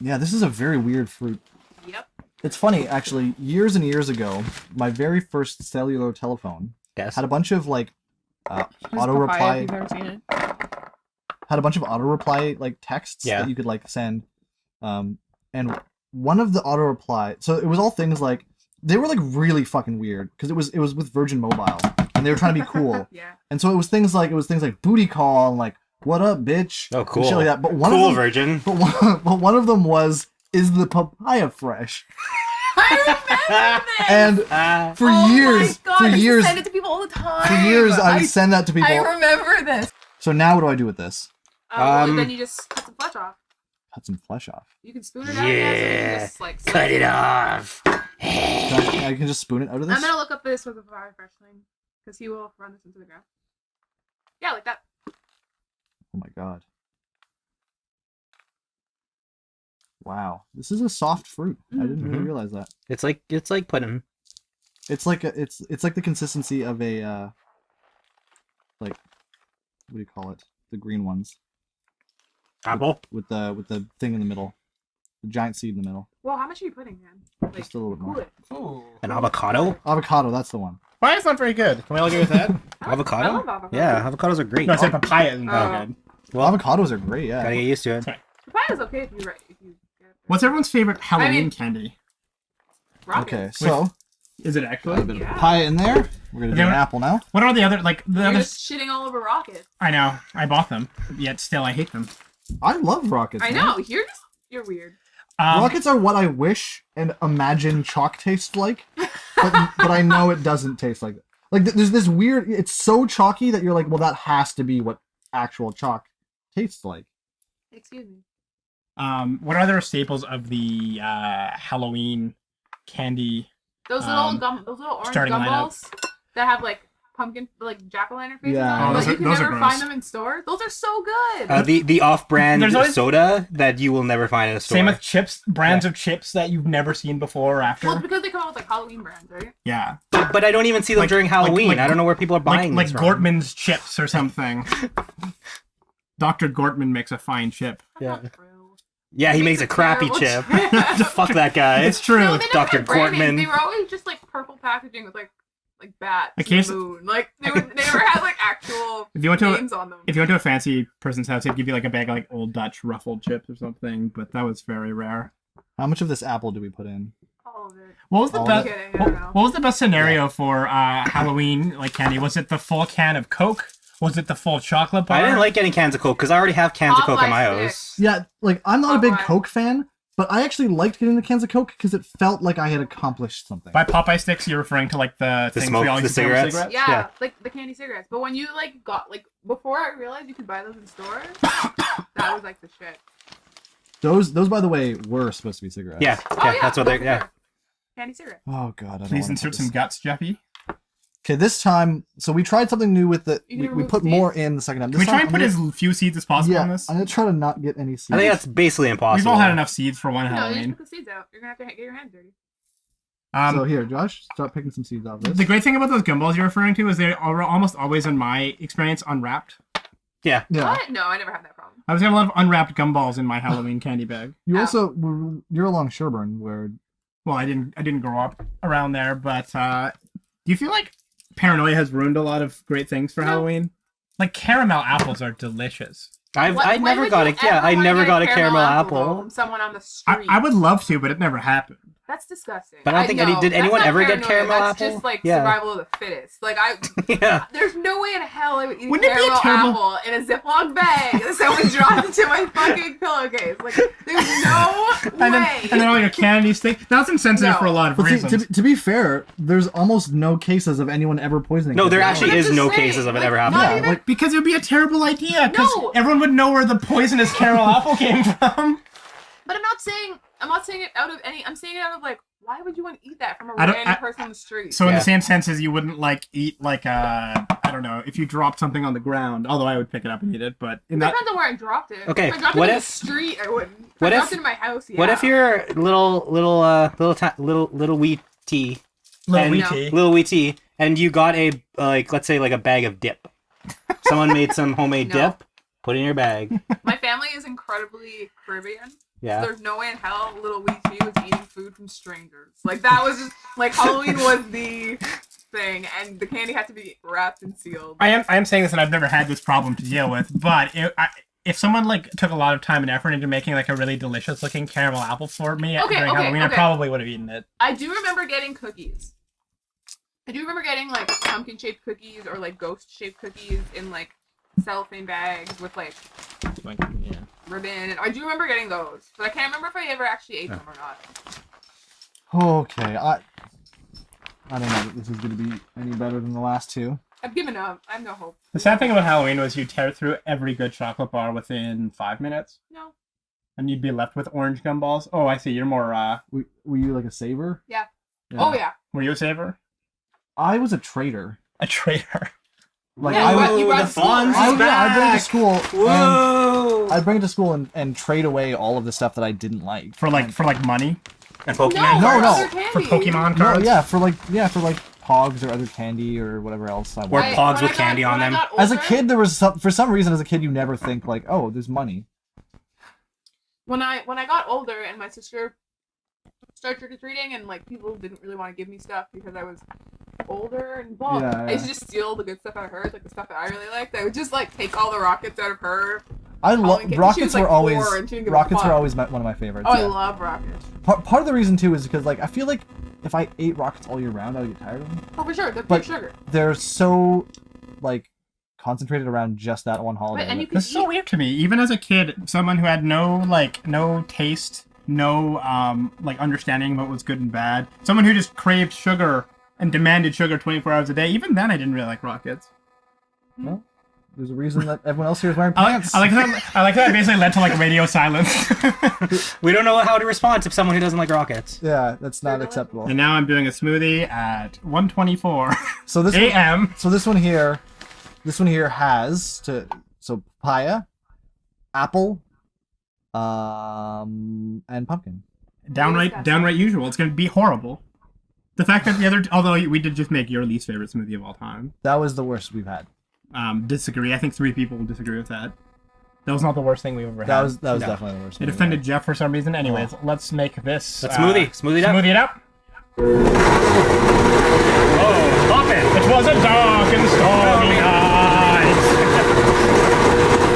Yeah, this is a very weird fruit. Yep. It's funny, actually. Years and years ago, my very first cellular telephone Yes. had a bunch of like There's auto papaya, if reply. you've ever seen it. Had a bunch of auto reply like texts Yeah. that you could like send. And one of the auto reply. So it was all things like they were like really fucking weird because it was with Virgin Mobile and they were trying to be cool. Yeah. And so it was things like booty call and like what up bitch. Oh, and cool. shit like that. But one Cool, of them, virgin. but one of them was is the papaya fresh? I remember this. And Ah. for Oh years, my God, for I used to years, send it to people all the time. for years, I would send that to people. I remember this. So now what do I do with this? Well, then you just cut some flesh off. Cut some flesh off. You can spoon it out. Yeah. So you Yeah. can just, like, Cut it off. I can just spoon it out of this. I'm gonna look up this with the fire fresh thing because he will run this into the ground. Yeah, like that. Oh my god. Wow, this is a soft fruit. I didn't really Mhm. realize that. It's like pudding. It's like it's like the consistency of a like what do you call it? The green ones Apple. with the thing in the middle, the giant seed in the middle. Well, how much are you putting in? Like, Just a little bit more. cool it. An avocado? Avocado, that's the one. Papaya's not very good. Can we all agree with that? Avocado? I love avocado. Yeah, avocados are great. No, I said papaya isn't Oh. very good. Well, Avocados are great. Yeah. gotta get used to it. Papaya is okay if you get it. What's everyone's favorite Halloween mean- candy? Rocket. Okay, so Is it a actually? bit Yeah. of papaya in there. We're gonna do Okay, an what- apple now. What are the other like the You're other? just shitting all over rockets. I know. I bought them, yet still I hate them. I love rockets. I man. know. You're weird. Rockets are what I wish and imagine chalk tastes like, but I know it doesn't taste like it. Like there's this weird. It's so chalky that you're like, well, that has to be what actual chalk tastes like. Excuse me. What are other staples of the Halloween candy? Those little orange starting gumballs that have like pumpkin, like jack-o'-lantern faces Yeah. on Oh, them, those but are- you can those are never gross. find them in stores. Those are so good. The off-brand There's always- soda that you will never find in a store. Same with chips, brands of chips that you've never seen before or after. Well, it's because they come out with like Halloween brands, right? Yeah, But I don't even see them Like- during Halloween. like- I don't know where people are buying like this from. Gortman's chips or something. Dr. Gortman makes a fine chip. That's Yeah. not true. Yeah, he makes a crappy chip. terrible Fuck that guy. It's true. No, they never Dr. had brand names. Gortman. They were always just like purple packaging with like bats Okay, and so- moon. Like they never had like actual If you went to names on them. if you went to a fancy person's house, they'd give you like a bag of like old Dutch ruffled chips or something, but that was very rare. How much of this apple do we put in? All of it. What was the All best? of it. I don't know. What was the best scenario for Halloween like candy? Was it the full can of Coke? Was it the full chocolate bar? I didn't like getting cans of Coke because I already have cans of Coke in my Popeye house. sticks. Yeah, like I'm not a big Popeye. Coke fan, but I actually liked getting the cans of Coke because it felt like I had accomplished something. By Popeye sticks, you're referring to like the things smoke- we all the used to throw with cigarettes? Yeah, Yeah. like the candy cigarettes. But when you like got like before I realized you could buy those in stores, that was like the shit. Those by the way were supposed to be cigarettes. Yeah, Oh yeah, yeah, that's what they're. for Yeah, sure. Candy cigarettes. Oh god, I don't Please wanna insert put some this- guts, Jeffy. Okay, this time, so we tried something new with the. You We, can we remove put the more seeds? in the second time. Can This we try time and put I'm as few seeds as possible yeah, on this? I'm gonna try to not get any seeds. I think that's basically impossible. We've all had enough seeds for one No, you just Halloween. put the seeds out. You're gonna have to get your hands dirty. So here, Josh, start picking some seeds off this. The great thing about those gumballs you're referring to is they are almost always, in my experience, unwrapped. Yeah, Yeah. What? No, I never had that problem. I was having a lot of unwrapped gumballs in my Halloween candy bag. You Oh. also you're along Sherburne where Well, I didn't grow up around there, but do you feel like paranoia has ruined a lot of great things for No. Halloween? Like caramel apples are delicious. I When never would got you it. Yeah, ever I wanna never get got a though caramel apple. from someone on the street. I would love to, but it never happened. That's disgusting. But I don't think did that's anyone not ever get paranoia, caramel that's apple? just like Yeah. survival of the fittest. Like Yeah. there's no way in hell I would eat Wouldn't it be a caramel terrible- apple in a Ziploc bag that someone dropped into my fucking pillowcase. Like there's no And way. then all your candies thing. That's insensitive No. for a lot of But see, reasons. to be fair, there's almost no cases of anyone ever poisoning. No, there kids. actually But is I'm no just saying, cases of it like, ever not happening. Yeah, even- like Because it would be a terrible idea. Because No. everyone would know where the poisonous caramel apple came from. But I'm not saying it out of any. I'm saying it out of like, why would you want to eat that from a I don't- random person on the street? So in Yeah. the same sense as you wouldn't like eat like I don't know, if you dropped something on the ground, although I would pick it up and eat it, but in It that depends on where I dropped it. Okay, If I dropped what it in if- the street, I wouldn't. If what I if- dropped it in my house, yeah. What if you're little wee tea, little wee No. tea. little wee tea, and you got a let's say like a bag of dip. Someone made some homemade No. dip. Put it in your bag. My family is incredibly Caribbean. Yeah. There's no way in hell little wee tea was eating food from strangers. Like that was just like Halloween was the thing, and the candy had to be wrapped and sealed. I am saying this, and I've never had this problem to deal with. But if someone like took a lot of time and effort into making like a really delicious looking caramel apple for me Okay, during okay, Halloween, I okay. probably would have eaten it. I do remember getting cookies. I do remember getting like pumpkin shaped cookies or like ghost shaped cookies in like cellophane bags with like yeah. ribbon, and I do remember getting those, but I can't remember if I ever actually ate them or not. Okay, I don't know that this is going to be any better than the last two. I've given up. I have no hope. The sad thing about Halloween was you tear through every good chocolate bar within 5 minutes, No. and you'd be left with orange gumballs. Oh, I see. You're more. Were you like a saver? Yeah. Yeah. Oh yeah. Were you a saver? I was a traitor. A traitor. Like Yeah, I you would, brought- you brought the school, fun's right? I'd bring it to back. school. Whoa! I'd bring it to school and trade away all of the stuff that I didn't like. For like money. And No, Pokemon. No, for no. other For candy. Pokemon No, cards. yeah, for like Pogs or other candy or whatever else I Or wanted. Pogs when with I candy on when I them. got As a older- kid, there was for some reason as a kid you never think like, oh, there's money. when I got older and my sister started trick or treating and like people didn't really want to give me stuff because I was older and blah. Yeah, I used to just steal the good stuff out of hers, like the stuff that I really liked. I would just like take all the rockets out of her. I Halloween love candy. She rockets was, like, were always 4 and she didn't give a rockets were fuck. always one of my favorites. Oh, I yeah. love rockets. Part of the reason too is because like I feel like if I ate rockets all year round, I would get tired of them. Oh, for sure. They're But- pure sugar. They're so like concentrated around just that one holiday. Right, and you that- can This is so weird to me. Even as a kid, someone who had no taste, no like understanding of what was good and bad, someone who just craved sugar and demanded sugar 24 hours a day. Even then, I didn't really like rockets. There's a reason that everyone else here is wearing I pants. like that. It basically led to like radio silence. We don't know how to respond to someone who doesn't like rockets. Yeah, that's not They're acceptable. And now I'm doing a smoothie at 1:24 So this one, a.m. so this one here has papaya, apple, and pumpkin. Downright usual. It's gonna be horrible. The fact that although we did just make your least favorite smoothie of all time. That was the worst we've had. Disagree. I think 3 people will disagree with that. That was not the worst thing we've ever had. That was No. definitely the worst. It we've offended had. Jeff for some reason. Anyways, let's make this. Let's smoothie it up. Smoothie it up. Oh, pop it. It was a dark and stormy night.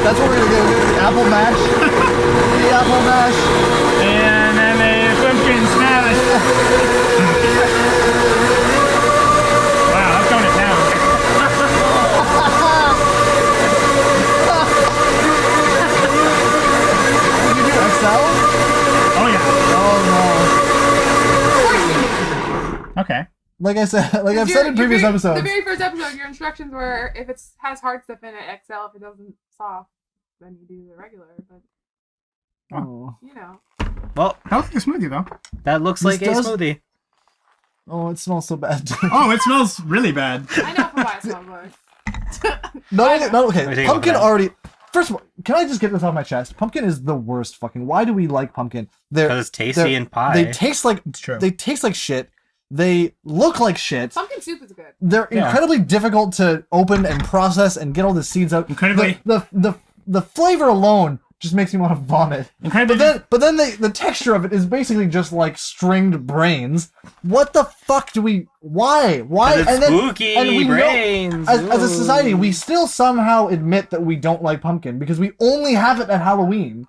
That's what we're gonna do. Apple mash. The apple mash. And then a pumpkin smash. Wow, that's going to town. Did you do XL? Oh yeah. Oh no. Okay. Like I said, like I've Your- said in your previous very- episodes. The very first episode, your instructions were if it has hard stuff in it, XL. If it doesn't, soft, then you do the regular. But Oh. you know, Well, Healthy smoothie though. that looks This like a does- smoothie. Oh, it smells so bad. Oh, it smells really bad. I know what smells like. No, Let me okay. take a Pumpkin look at that. already. First of all, can I just get this off my chest? Pumpkin is the worst fucking. Why do we like pumpkin? Because it's tasty and pie. They taste like It's true. they taste like shit. They look like shit. Pumpkin soup is good. They're Yeah. incredibly difficult to open and process and get all the seeds out. Incredibly- The flavor alone just makes me want to vomit. Incredibly. But then the texture of it is basically just like stringed brains. What the fuck do we? Why? Why? And it's spooky and we know- brains. as a society, Ooh. we still somehow admit that we don't like pumpkin because we only have it at Halloween.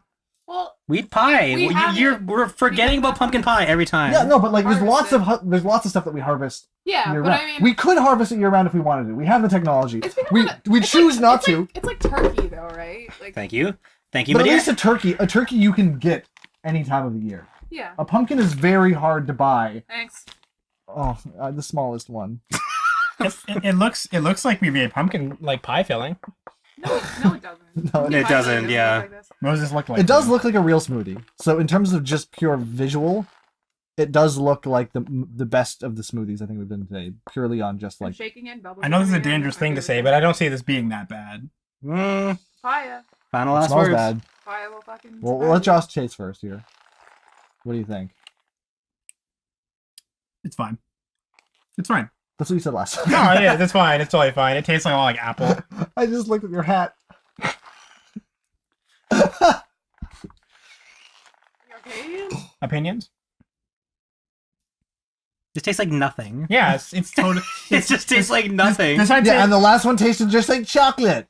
Well, Wheat pie. We We're forgetting about pumpkin pie every time. Yeah, no, but like there's lots Harvest of there's lots of stuff that we harvest Yeah, year but round. I mean, We could harvest it year round if we wanted to. We have the technology. it's become We it's choose like, not it's to. Like, it's like turkey, though, right? Like, Thank you, But my at dear. least a turkey you can get any time of the year. yeah. A pumpkin is very hard to buy. Thanks. Oh, the smallest one. It looks like we made pumpkin like pie filling. No, it doesn't. No, it doesn't, Look yeah. like this. What does this look like? It does look like a real smoothie. So in terms of just pure visual, it does look like the best of the smoothies I think we've done today. Purely on just I'm like shaking it. Bubbles I know this is a coming in, dangerous my thing to say, favorite but I don't see this being that bad. Fire. Final it last smells words. bad. Fire will fucking. Well, spread. let Josh taste first here. What do you think? It's fine. It's fine. That's what you said last time. No, yeah, that's fine. It's totally fine. It tastes like all like apple. I just looked at your hat. You okay? Opinions? It tastes like nothing. Yeah, it's totally. It just tastes like nothing. This, I'd Yeah, say, and the last one tasted just like chocolate.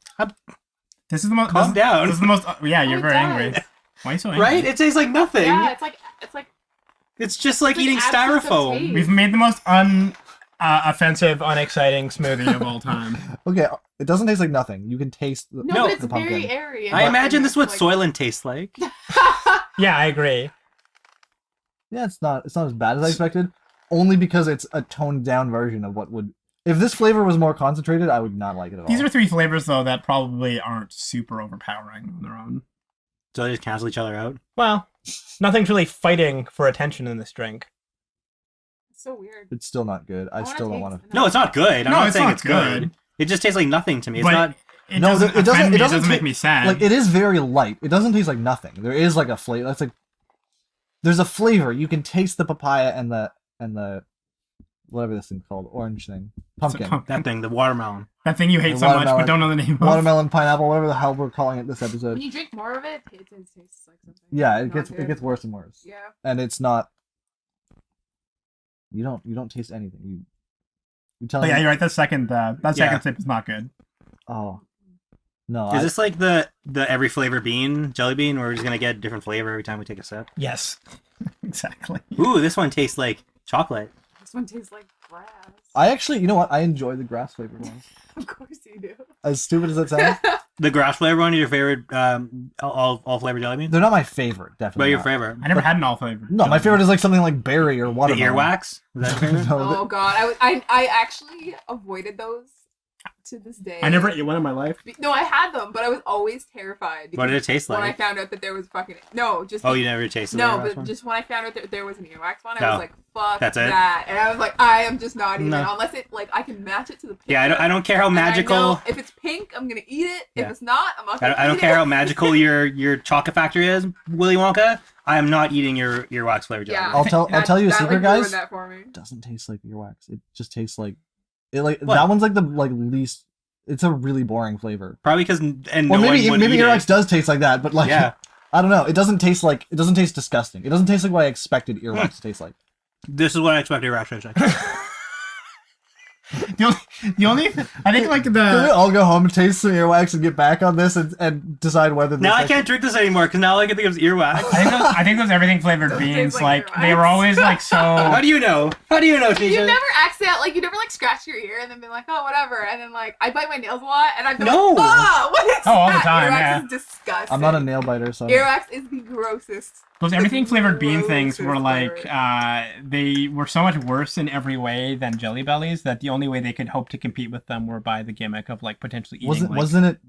this is the most. Calm down. This is the most. Yeah, you're it very does. angry. Why are you so angry? Right? It tastes like nothing. Yeah, it's like It's just like It's like eating absence of styrofoam. taste. We've made the most offensive, unexciting smoothie of all time. Okay, it doesn't taste like nothing. You can taste the, no, but it's the pumpkin. very airy. and I imagine this is what like- Soylent tastes like. Yeah, I agree. Yeah, it's not as bad as I expected. Only because it's a toned down version of what would. If this flavor was more concentrated, I would not like it at all. These are three flavors though that probably aren't super overpowering on their own. So they just cancel each other out. Well, nothing's really fighting for attention in this drink. It's so weird. It's still not good. I still don't want to. No, it's not good. I'm No, not it's saying not it's good. good. It just tastes like nothing to me. It's But not. It No, doesn't it doesn't- offend me, it doesn't make ta- me sad. Like it is very light. It doesn't taste like nothing. There is like a flavor. That's like there's a flavor. You can taste the papaya and the whatever this thing's called, orange thing, pumpkin, That thing, the watermelon. That thing you hate The so much watermelon- but don't know the name of. watermelon, pineapple, whatever the hell we're calling it this When episode. you drink more of it, it tastes like something. Yeah, it Not gets good. worse and worse. Yeah. And it's not. You don't taste anything. You tell Oh, yeah, me. you're right. That second sip is not good. Oh no! Is this like the every flavor bean, jelly bean, where we're just gonna get a different flavor every time we take a sip? Yes, exactly. Ooh, this one tastes like chocolate. This one tastes like glass. I actually, you know what? I enjoy the grass flavored ones. Of course you do. As stupid as that sounds, The grass flavor one is your favorite all flavor jelly bean? they're not my favorite. What Definitely. about your not. favorite? I never had an all flavor. No, my favorite is like something like berry or The watermelon. earwax? Is that your favorite? No, Oh god, I actually avoided those to this day. I never ate one in my life. No, I had them, but I was always terrified. What did it taste When I like? found out that there was fucking just Oh, you never tasted the no, earwax but one? just when I found out that there was an earwax one, I No. was like, "Fuck That's it? that!" And I was like, "I am just not even No. unless it like I can match it to the picture." Yeah, I don't care how And I magical. know if it's pink, I'm gonna eat it. If Yeah. it's not, I'm not. Gonna I don't eat care it. how magical your chocolate factory is, Willy Wonka. I am not eating your earwax flavored jelly. Yeah. bean. I'll tell you a That, secret, like, ruined guys. That for me. It doesn't taste like earwax. It just tastes like it. Like What? that one's like the least. It's a really boring flavor. Probably because no Or maybe one would eat earwax it. does taste like that, but like Yeah. I don't know. It doesn't taste disgusting. It doesn't taste like what I expected earwax to taste like. This is what I expected earwax to taste like. The only I think like Can we the all go home and taste some earwax and get back on this and decide whether this Now I actually- can't drink this anymore because now all I can think of is earwax. I think those everything flavored Those beans taste like like they were earwax. always like so. How do you know? How do you know, You Tisha? never you never like scratch your ear and then be like, oh whatever, and then like I bite my nails a lot and I've been No. like, oh, what is Oh, all the that? time, Earwax yeah. is disgusting. I'm not a nail biter, so Earwax is the grossest. Those everything flavored bean Gross things were like flavor. they were so much worse in every way than Jelly Bellies that the only way they could hope to compete with them were by the gimmick of like potentially eating. wasn't it?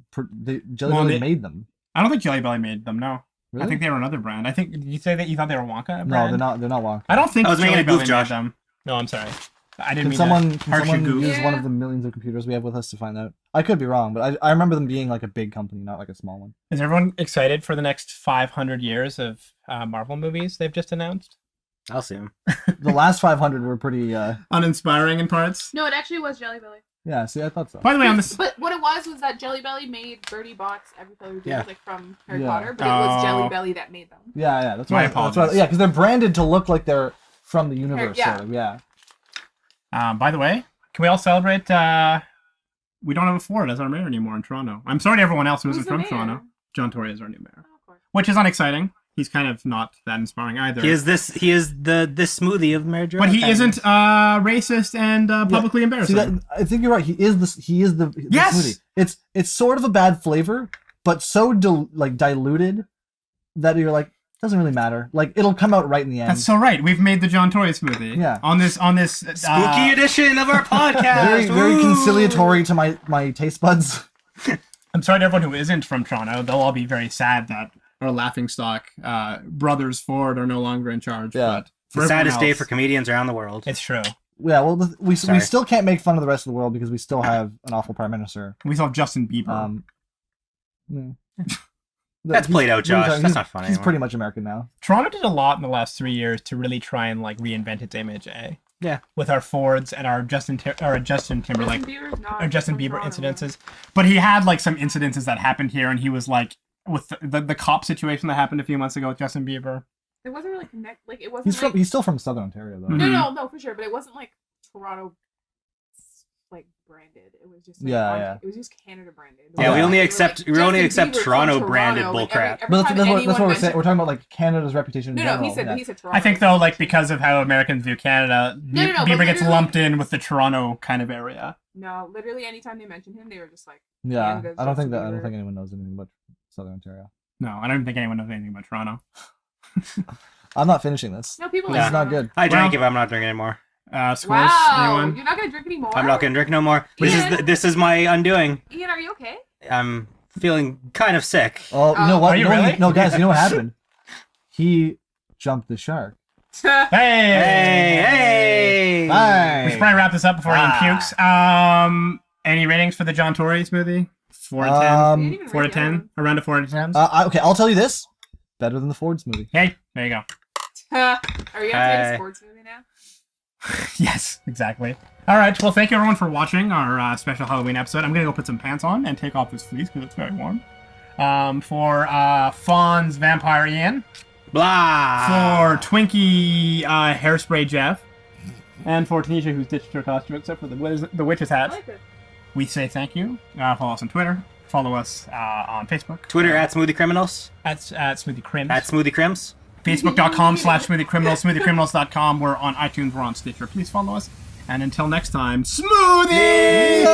Jelly Well, Belly they- made them. I don't think Jelly Belly made them. No, Really? I think they were another brand. I think did you say that you thought they were Wonka brand? No, they're not. They're not Wonka. I don't think I was making Jelly a goof, Belly Josh. made them. No, I'm sorry. I didn't Can mean someone, that. can Harsh someone goof. use one Yeah. of the millions of computers we have with us to find out? I could be wrong, but I remember them being like a big company, not like a small one. Is everyone excited for the next 500 years of Marvel movies they've just announced? I'll see him. The last 500 were pretty. Uninspiring in parts. No, it actually was Jelly Belly. Yeah, see, I thought so. By the way, on this. But what it was that Jelly Belly made Birdie Box every flavor Yeah. like from Harry Yeah. Potter, but it was Oh. Jelly Belly that made them. Yeah, that's My why. That's why. apologies. Yeah, because they're branded to look like they're from the universe. Yeah. Sort of, yeah. By the way, can we all celebrate? We don't have a Ford as our mayor anymore in Toronto. I'm sorry to everyone else who Who's isn't the from mayor? Toronto. John Tory is our new mayor, Oh, of course. which is unexciting. He's kind of not that inspiring either. He is this smoothie of marriage. But he isn't racist and publicly embarrassing. I think you're right. He is the Yes! smoothie. It's sort of a bad flavor, but so diluted that you're like, doesn't really matter. Like, it'll come out right in the end. That's so right. We've made the John Tory smoothie. Yeah. On this Spooky edition of our podcast. very conciliatory to my taste buds. I'm sorry to everyone who isn't from Toronto. They'll all be very sad that our laughingstock brothers Ford are no longer in charge. Yeah. But for The saddest everyone day else, for comedians around the world. It's true. Yeah, well, we Sorry. still can't make fun of the rest of the world because we still have an awful prime minister. We still have Justin Bieber. That's played out, Josh. That's not funny He's anymore. pretty much American now. Toronto did a lot in the last 3 years to really try and like reinvent its image. Yeah. With our Fords and our Justin Timberlake. Justin Bieber's not Or Justin from Bieber Toronto. incidences. But he had like some incidences that happened here, and he was like with the cop situation that happened a few months ago with Justin Bieber. It wasn't really like it wasn't. He's still from Southern Ontario though. Mhm. No, for sure. But it wasn't like Toronto, like branded. It was just like, Yeah. It was just Canada branded. Yeah, we Yeah. only They were accept like, we only Justin accept Bieber from Toronto branded Toronto, like, bullcrap. every But that's time what we're anyone saying. mentioned- We're talking about like Canada's reputation in No, general. he said yeah. he said Toronto. I think though, like because of how Americans view Canada, No, Bieber but gets literally- lumped in with the Toronto kind of area. No, literally anytime they mentioned him, they were just like, Yeah, Canada's I don't think Justin Bieber. anyone knows anything about Southern Ontario. No, I don't think anyone knows anything about Toronto. I'm not finishing this. no, people. This like is not Toronto. good. I drank Well- it, but I'm not drinking anymore. Schools, Wow, anyone? you're not gonna drink anymore. I'm not gonna drink no more. Ian? This is my undoing. Ian, are you okay? I'm feeling kind of sick. Oh, you know what? Are you no, really? no, guys, you know what happened? He jumped the shark. Hey! Hey! Hi. We should probably wrap this up before Ian pukes. Any ratings for the John Tory smoothie? 4 out of 10? You didn't even 4 out of rate the other 10? Around a 4 out of 10? Okay, I'll tell you this. Better than the Ford smoothie. Hey, there you go. one. Are you gonna Hey. take a sports movie now? Yes, exactly. All right, well, thank you everyone for watching our special Halloween episode. I'm going to go put some pants on and take off this fleece because it's very warm. For Fawn's Vampire Ian. Blah. For Twinkie Hairspray Jeff. And for Tanisha, who's ditched her costume except for the witch's I hat. like it. We say thank you. Follow us on Twitter. Follow us on Facebook. Twitter at Smoothie Criminals. At Smoothie Crims. At Smoothie Crims. Facebook.com/SmoothieCriminals. SmoothieCriminals.com. We're on iTunes. We're on Stitcher. Please follow us. And until next time, Smoothie!